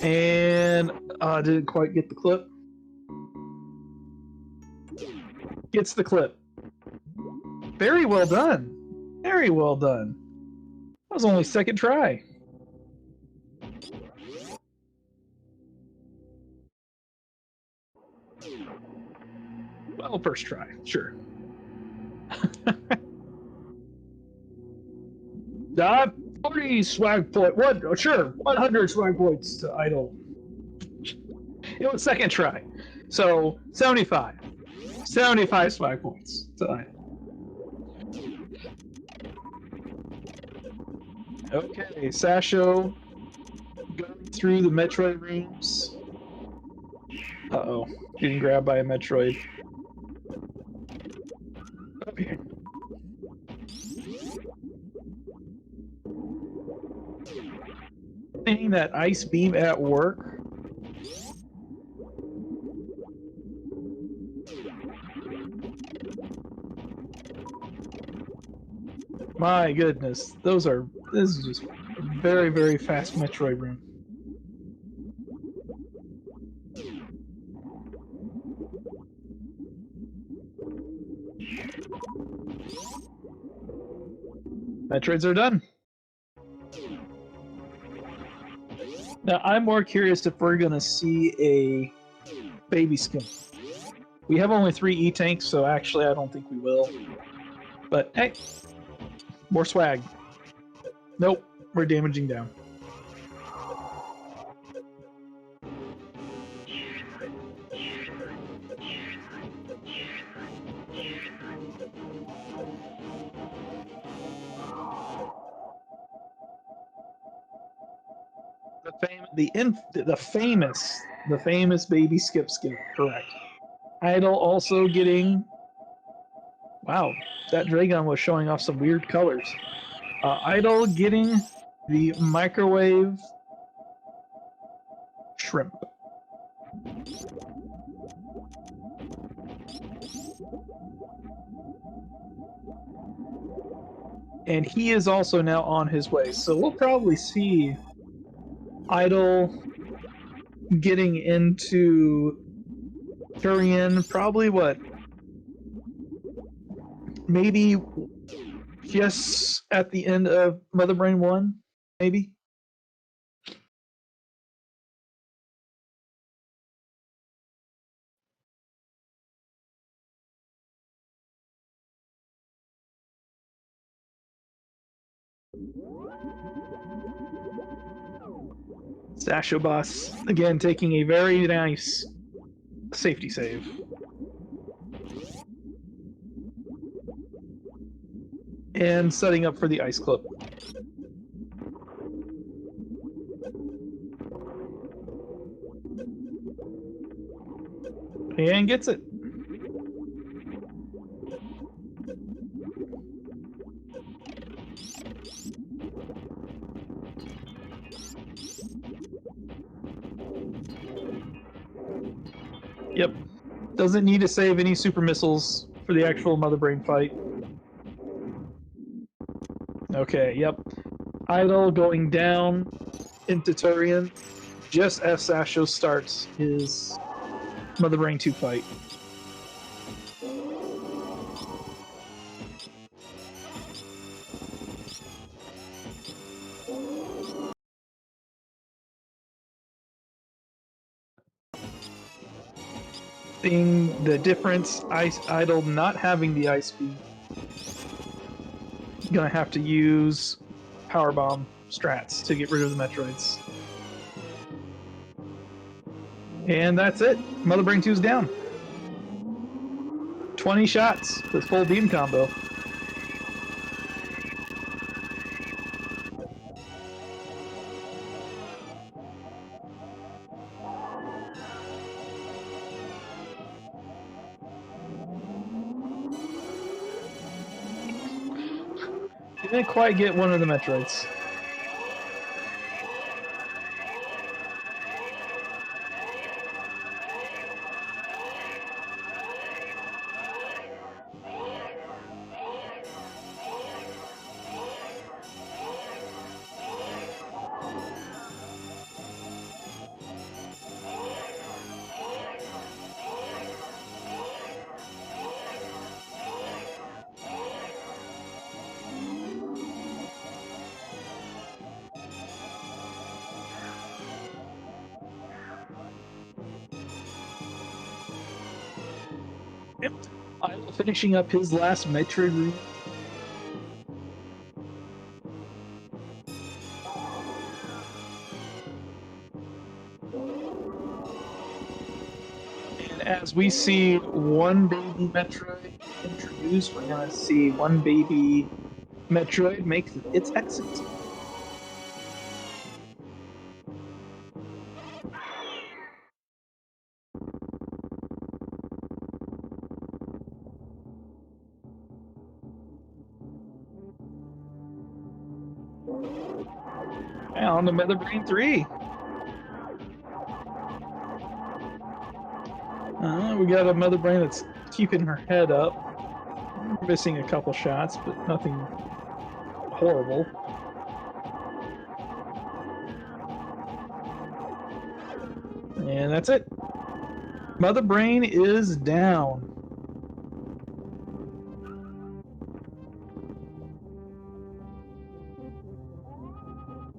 And didn't quite get the clip. Gets the clip. Very well done. Very well done. That was only second try. Well, first try, sure. 40 swag point. What? Oh, sure, 100 swag points to Idol. It was second try, so 75. 75 swag points to Idol. Okay, Sasho going through the Metroid rooms. Uh-oh, getting grabbed by a Metroid. Okay. Seeing that ice beam at work. My goodness, this is just a very, very fast Metroid room. Metroids are done. Now, I'm more curious if we're going to see a baby skin. We have only 3 E-tanks, so actually I don't think we will. But hey, more swag. Nope, we're damaging down. The famous baby skip, correct. Idol also getting. Wow, that Dragon was showing off some weird colors. Idol getting the microwave shrimp. And he is also now on his way, so we'll probably see Idol getting into Turian, probably what? Maybe just at the end of Mother Brain 1, maybe? Sashoboss, again, taking a very nice safety save. And setting up for the ice clip. And gets it. Yep. Doesn't need to save any super missiles for the actual Mother Brain fight. Okay, yep. Idle going down into Turian just as Sasho starts his Mother Brain 2 fight. Seeing the difference, Idle not having the ice speed. Gonna have to use Power Bomb strats to get rid of the Metroids. And that's it. Mother Brain 2's down. 20 shots with full beam combo. Didn't quite get one of the Metroids. Yep. Idle finishing up his last Metroid room. And as we see one baby Metroid introduced, we're gonna see one baby Metroid make its exit. And on to Mother Brain 3. We got a Mother Brain that's keeping her head up. Missing a couple shots, but nothing horrible. And that's it. Mother Brain is down.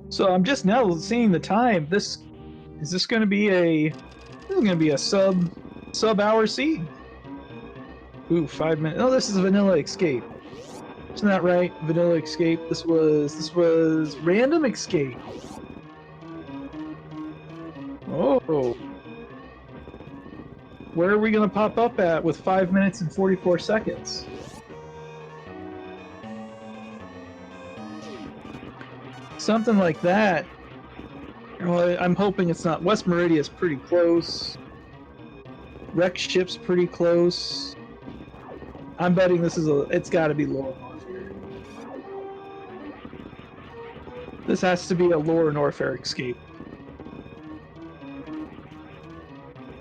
So I'm just now seeing the time. Is this going to be a sub hour seed? Ooh, 5 minutes. Oh, this is Vanilla Escape. Isn't that right? Vanilla Escape. This was Random Escape. Oh. Where are we going to pop up at with 5 minutes and 44 seconds? Something like that. Well, I'm hoping it's not. West Meridia's pretty close. Wreck Ship's pretty close. I'm betting it's got to be Lower Norfair. This has to be a Lower Norfair escape.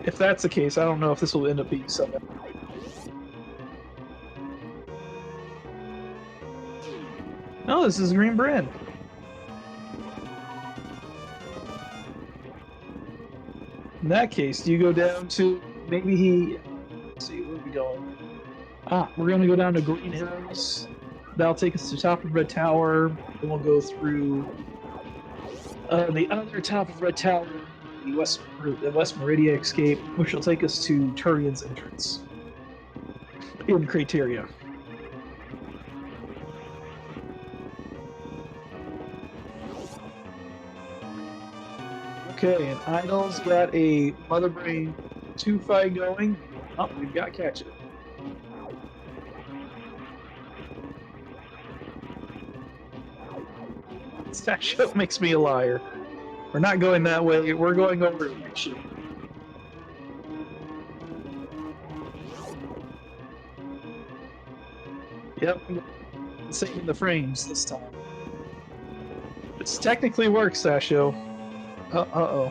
If that's the case, I don't know if this will end up being something. No, this is Green Brand. In that case, do you go down to maybe let's see, where are we going? We're gonna go down to Green Hills. That'll take us to top of Red Tower. Then we'll go through the other top of Red Tower, the West Meridia escape, which will take us to Turian's entrance in Crateria. Okay, and Idol's got a Mother Brain 2 fight going. Oh, we've got catch it. Sasho makes me a liar. We're not going that way. We're going over to ship. Yep, saving the frames this time. This technically works, Sasho. Uh-oh.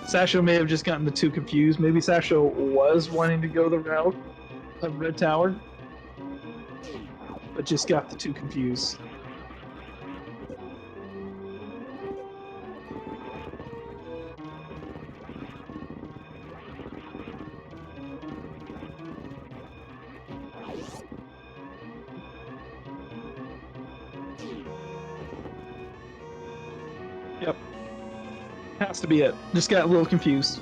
Sasho may have just gotten the two confused. Maybe Sasho was wanting to go the route of Red Tower, but just got the two confused. Yep. Has to be it. Just got a little confused.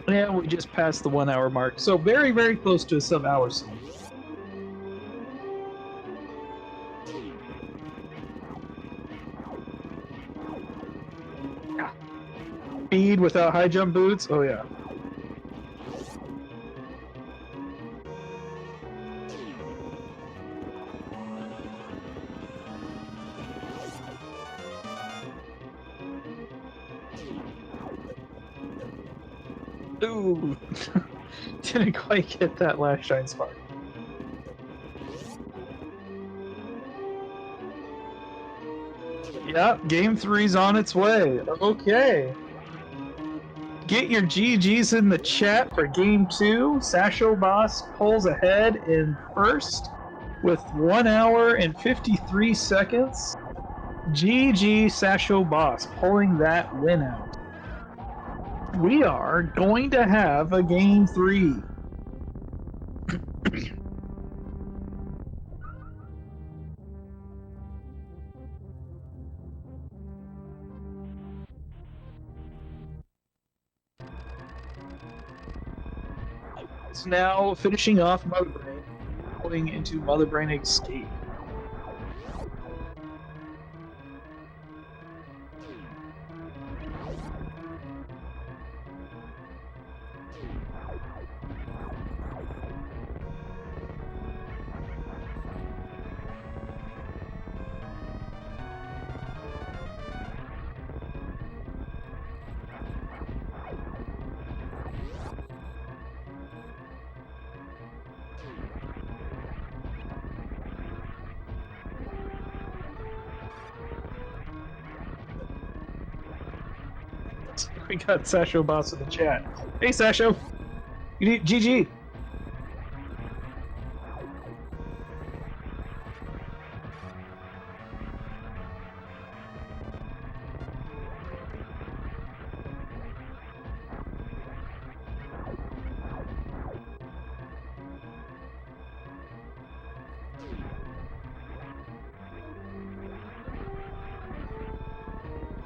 Yeah, we just passed the 1 hour mark. So very, very close to a sub-hour soon. Speed without high jump boots? Oh yeah. Ooh, didn't quite get that last shine spark. Yeah, game 3's on its way. Okay. Get your GGs in the chat for game 2. Sashoboss pulls ahead in first with 1 hour and 53 seconds. GG Sashoboss pulling that win out. We are going to have a game 3. It's now finishing off Mother Brain, going into Mother Brain Escape. We got Sashoboss in the chat. Hey Sasho! You need GG!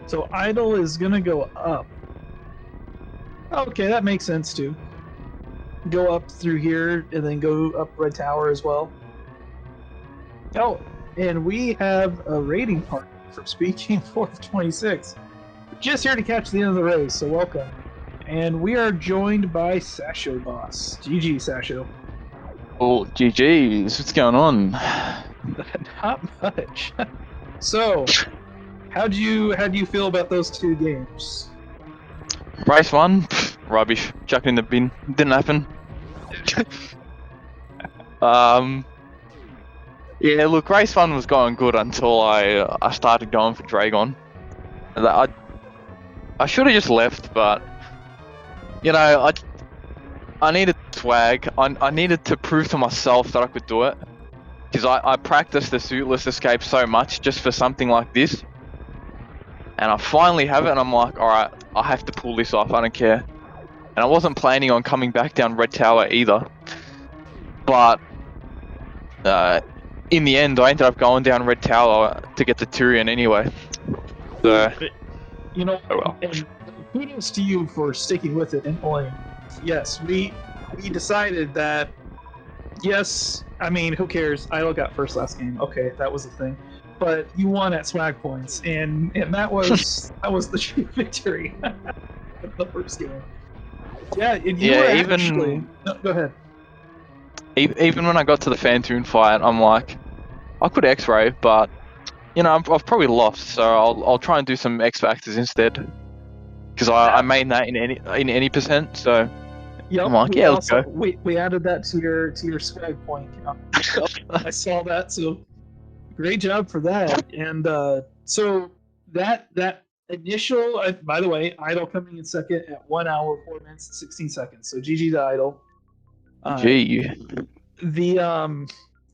So Idol is gonna go up. Okay, that makes sense too. Go up through here and then go up Red Tower as well. Oh, and we have a rating partner from SpeedGaming 426. Just here to catch the end of the race, so welcome. And we are joined by Sashoboss. GG, Sasho. Oh, GG's. What's going on? Not much. So, how do you feel about those two games? Race 1, rubbish. Chuck it in the bin. Didn't happen. Yeah, look, race 1 was going good until I started going for Dragon. I should have just left, but you know, I needed swag. I needed to prove to myself that I could do it, because I practiced the suitless escape so much just for something like this. And I finally have it, and I'm like, alright, I have to pull this off, I don't care. And I wasn't planning on coming back down Red Tower either. But, in the end, I ended up going down Red Tower to get the Tyrion anyway. So, you know, oh well. And kudos to you for sticking with it and pulling. Yes, we decided that, yes, I mean, who cares? Idle got first last game. Okay, that was a thing. But you won at swag points, and that was the true victory. The first game. Yeah, and you were Yeah, actually. No, go ahead. even when I got to the Phantoon fight, I'm like, I could X-ray, but you know, I've probably lost, so I'll try and do some X Factors instead. Because I made that in any percent, so Yep, I'm like, we yeah, let's also go. we added that to your swag point count. Yep, I saw that, so great job for that. And so that initial, by the way, Idle coming in second at 1 hour 4 minutes and 16 seconds. So GG to Idle. Gee, The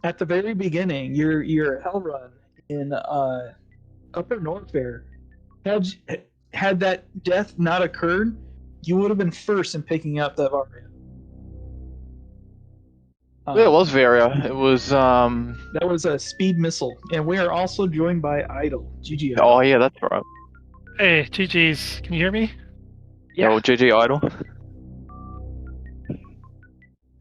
at the very beginning, your hell run in Upper Norfair had had that death not occurred, you would have been first in picking up that Varia. yeah, it was Varia. It was That was a speed missile, and we are also joined by Idle. GG Idle. Oh yeah, that's right. Hey, GG's. Can you hear me? Yeah, well, GG Idol.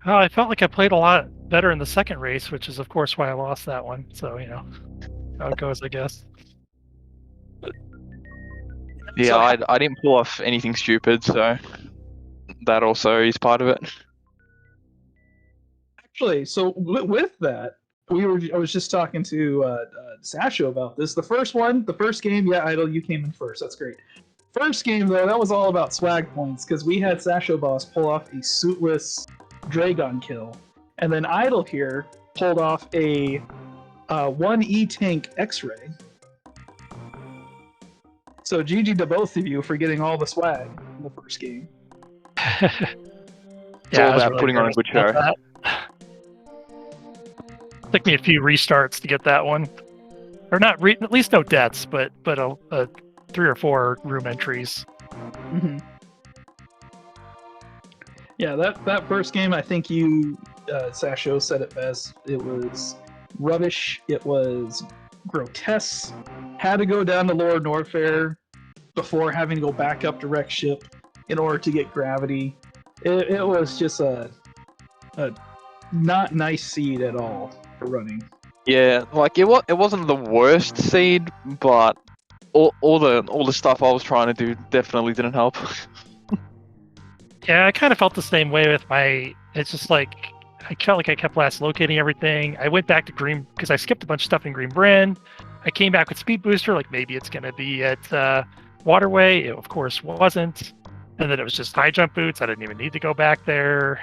Oh, I felt like I played a lot better in the second race, which is, of course, why I lost that one. So, you know, how it goes, I guess. Yeah, So- I didn't pull off anything stupid, so that also is part of it. Actually, so with that, I was just talking to Sasho about this. The first game, yeah, Idle, you came in first. That's great. First game though, that was all about swag points because we had sashoboss pull off a suitless Dragon kill, and then Idle here pulled off a 1E tank X-ray. So GG to both of you for getting all the swag in the first game. It's all about putting on a good show. Took me a few restarts to get that one, or not. At least no deaths, but a 3 or 4 room entries. Mm-hmm. Yeah, that first game, I think you, Sasho, said it best. It was rubbish. It was grotesque. Had to go down to Lower Norfair before having to go back up to Wreck Ship in order to get gravity. It was just a not nice seed at all for running. Yeah, like it wasn't the worst seed, but all the stuff I was trying to do definitely didn't help. Yeah, I kind of felt the same way with my. It's just like I felt like I kept last locating everything. I went back to Green because I skipped a bunch of stuff in Green Bryn. I came back with Speed Booster, like maybe it's gonna be at Waterway. It of course wasn't, and then it was just high jump boots. I didn't even need to go back there.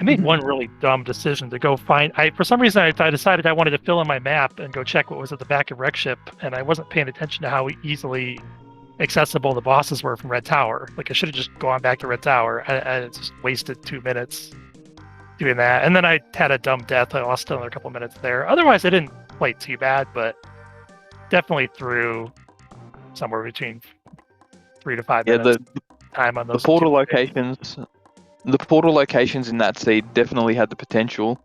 I made one really dumb decision to go find. For some reason I decided I wanted to fill in my map and go check what was at the back of Wreck Ship, and I wasn't paying attention to how easily accessible the bosses were from Red Tower. Like I should have just gone back to Red Tower. I just wasted 2 minutes doing that, and then I had a dumb death. I lost another couple minutes there. Otherwise, I didn't play too bad, but definitely threw somewhere between 3 to 5 minutes time on those. The portal locations. The portal locations in that seed definitely had the potential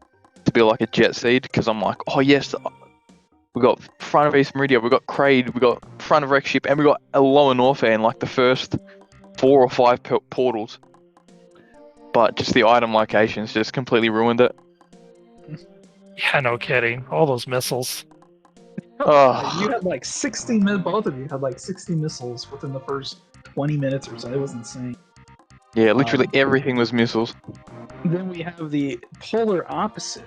to be like a jet seed, because I'm like, oh yes, we got front of East Meridia, we got Kraid, we got front of Wreck Ship, and we got a Lower Norfair in like the first 4 or 5 portals. But just the item locations just completely ruined it. Yeah, no kidding. All those missiles. Oh. You had like 60 both of you had like 60 missiles within the first 20 minutes or so. It was insane. Yeah, literally everything was missiles. Then we have the polar opposite.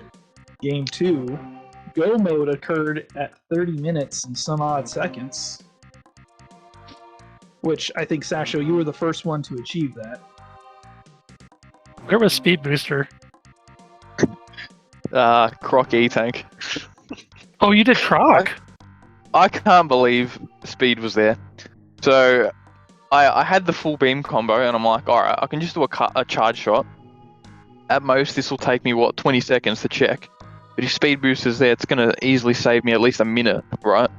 Game 2, go mode occurred at 30 minutes and some odd seconds. Which I think, Sasho, you were the first one to achieve that. Where was Speed Booster? Croc E-Tank. Oh, you did Croc. I can't believe Speed was there. So I had the full beam combo, and I'm like, alright, I can just do a charge shot. At most, this will take me, 20 seconds to check. But if Speed Booster's there, it's going to easily save me at least a minute, right?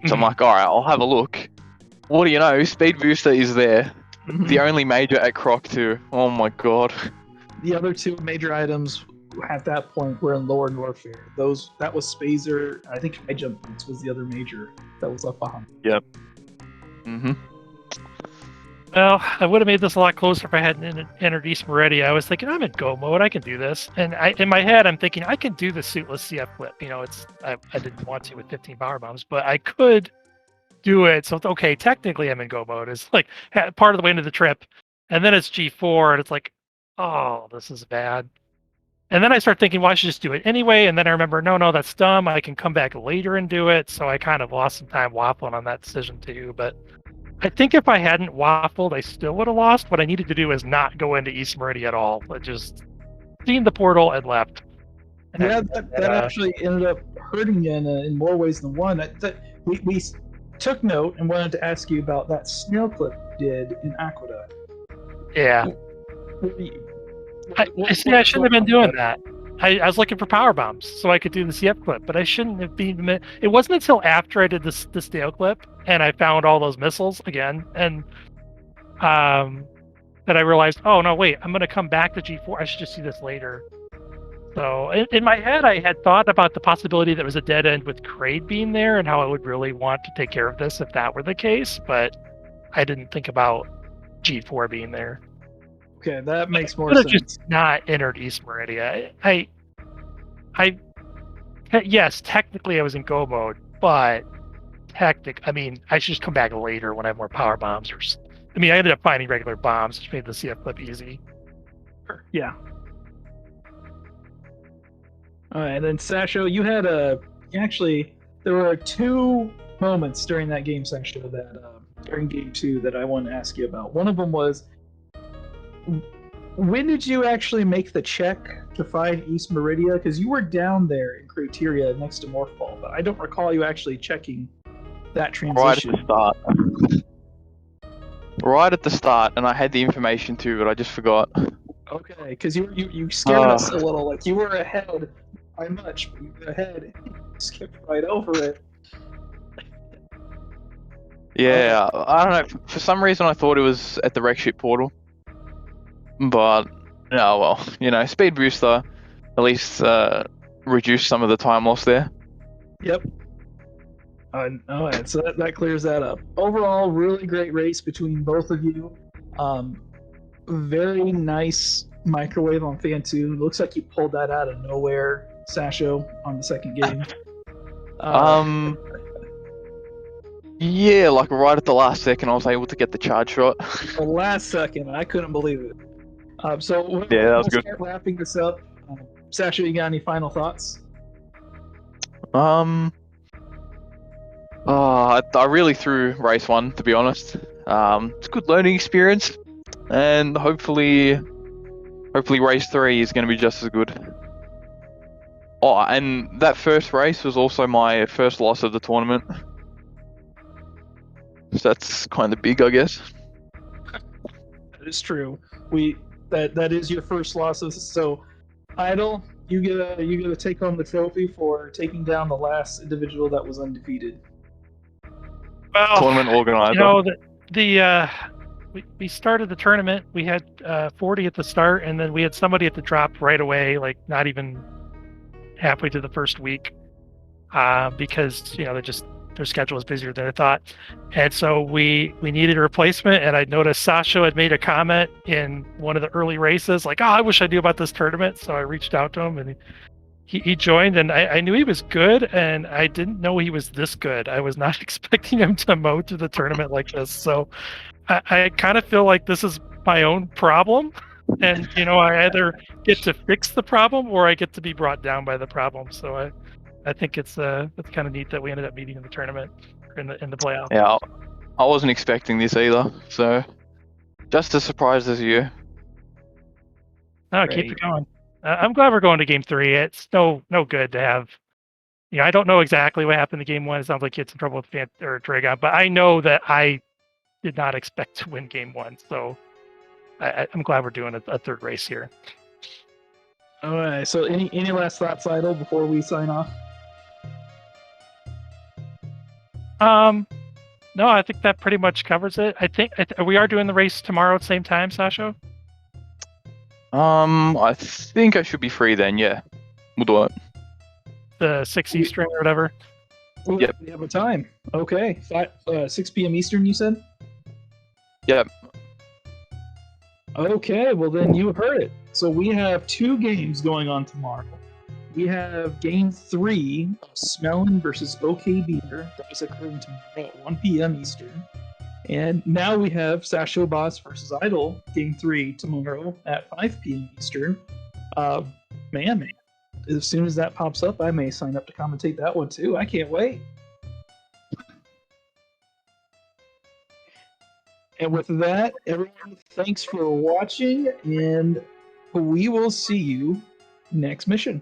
So I'm like, alright, I'll have a look. What do you know? Speed Booster is there. The only major at Croc too. Oh my god. The other 2 major items at that point were in Lower Norfair. That was Spazer. I think High Jump Boots was the other major that was up behind. Yep. Mm-hmm. Well, I would have made this a lot closer if I hadn't entered East Meridia. I was thinking, I'm in Go mode, I can do this. And in my head, I'm thinking, I can do the suitless CF flip. You know, I didn't want to with 15 power bombs, but I could do it. So, okay, technically I'm in Go mode. It's like part of the way into the trip. And then it's G4, and it's like, oh, this is bad. And then I start thinking, well, I should just do it anyway. And then I remember, no, that's dumb. I can come back later and do it. So I kind of lost some time waffling on that decision too. But I think if I hadn't waffled, I still would have lost. What I needed to do is not go into East Meridia at all, but just seen the portal and left. And Yeah, that actually ended up hurting you in more ways than one. We took note and wanted to ask you about that snail clip you did in Aqueduct. Yeah. I shouldn't have been doing that. I was looking for power bombs so I could do the CF clip, but I shouldn't have been. It wasn't until after I did this snail clip and I found all those missiles again, and that I realized, oh no, wait, I'm gonna come back to G4. I should just do this later. So in my head, I had thought about the possibility that it was a dead end with Kraid being there and how I would really want to take care of this if that were the case, but I didn't think about G4 being there. Okay, that makes more sense. I could have sense. just not entered East Meridia. Yes, technically I was in Go mode, but I mean, I should just come back later when I have more power bombs. I ended up finding regular bombs, which made the CF clip easy. Yeah. All right, and then Sasho, you had there were two moments during that game section during game 2 that I wanted to ask you about. One of them was, when did you actually make the check to find East Meridia? Because you were down there in Criteria next to Morphball, but I don't recall you actually checking that transition. Right at the start. Right at the start, and I had the information too, but I just forgot. Okay, because you scared us a little. Like, you were ahead by much, but you were ahead. You skipped right over it. Yeah, I don't know. For some reason, I thought it was at the wreck ship portal. But, oh well, speed booster at least reduced some of the time loss there. Yep. Alright, so that clears that up. Overall, really great race between both of you. Very nice microwave on fan 2. Looks like you pulled that out of nowhere, Sasho, on the second game. Yeah, like right at the last second, I was able to get the charge shot. The last second, I couldn't believe it. So yeah, that was good. Start wrapping this up. Sasha, you got any final thoughts? I really threw race 1, to be honest. It's a good learning experience, and hopefully race 3 is going to be just as good. Oh, and that first race was also my first loss of the tournament. So that's kind of big, I guess. That is true. That is your first loss. So, Idol, you get to take home the trophy for taking down the last individual that was undefeated. Well, tournament organizer. We started the tournament. We had 40 at the start, and then we had somebody at the drop right away, like not even halfway through the first week, because their schedule was busier than I thought, and so we needed a replacement. And I noticed Sasha had made a comment in one of the early races, like, "Oh, I wish I knew about this tournament." So I reached out to him, and he joined, and I knew he was good, and I didn't know he was this good. I was not expecting him to mow through the tournament like this. So I kind of feel like this is my own problem, and I either get to fix the problem or I get to be brought down by the problem. So I think it's kind of neat that we ended up meeting in the tournament, in the playoff. Yeah, I wasn't expecting this either, so just as surprised as you. No, keep it going. I'm glad we're going to game 3. It's no good to have. I don't know exactly what happened in game 1. It sounds like you had some trouble with Dragon, but I know that I did not expect to win game 1. So I'm glad we're doing a third race here. All right. So any last thoughts, Idol, before we sign off? No, I think that pretty much covers it. I think we are doing the race tomorrow at the same time, Sasho. I think I should be free then. Yeah, we'll do it. The 6 Eastern or whatever. Yep. We have a time. Okay, 6 p.m. Eastern. You said. Yep. Okay, well then you heard it. So we have 2 games going on tomorrow. We have game 3 of Smellin versus OK Beater. That is occurring tomorrow at 1 p.m. Eastern. And now we have sashoboss versus Idol, game 3 tomorrow at 5 p.m. Eastern. Man, as soon as that pops up, I may sign up to commentate that one too. I can't wait. And with that, everyone, thanks for watching, and we will see you next mission.